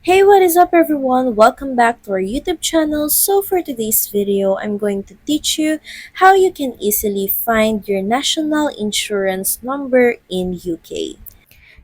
Hey, what is up everyone? Welcome back to our YouTube channel. So for today's video, I'm going to teach you how you can easily find your national insurance number in UK.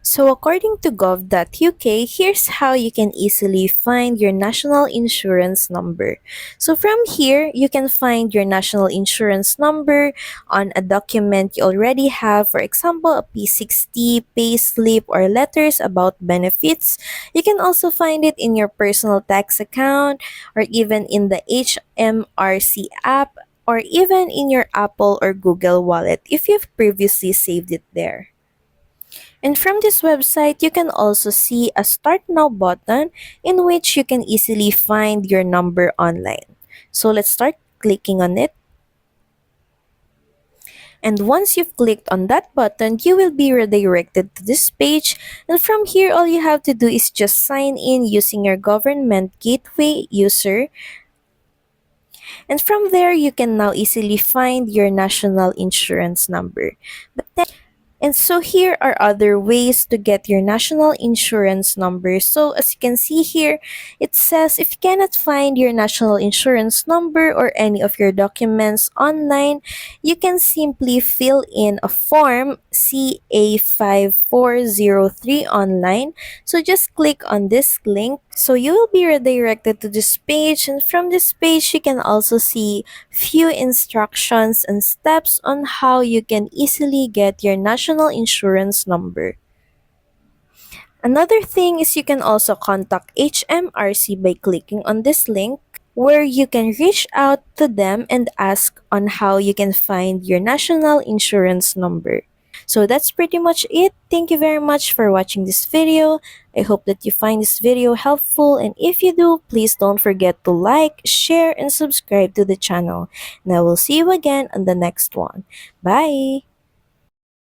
So according to gov.uk, here's how you can easily find your national insurance number. So from here, you can find your national insurance number on a document you already have, for example, a P60, payslip, or letters about benefits. You can also find it in your personal tax account or even in the HMRC app or even in your Apple or Google wallet if you've previously saved it there. And from this website, you can also see a Start Now button in which you can easily find your number online. So let's start clicking on it. And once you've clicked on that button, you will be redirected to this page. And from here, all you have to do is just sign in using your government gateway user. And from there, you can now easily find your national insurance number. And so here are other ways to get your national insurance number. So as you can see here, it says if you cannot find your national insurance number or any of your documents online, you can simply fill in a form CA5403 online. So just click on this link. So you will be redirected to this page, and from this page you can also see few instructions and steps on how you can easily get your national insurance number. Another thing is you can also contact HMRC by clicking on this link where you can reach out to them and ask on how you can find your national insurance number. So that's pretty much it. Thank you very much for watching this video. I hope that you find this video helpful, and if you do, please don't forget to like, share, and subscribe to the channel. And I will see you again on the next one. Bye!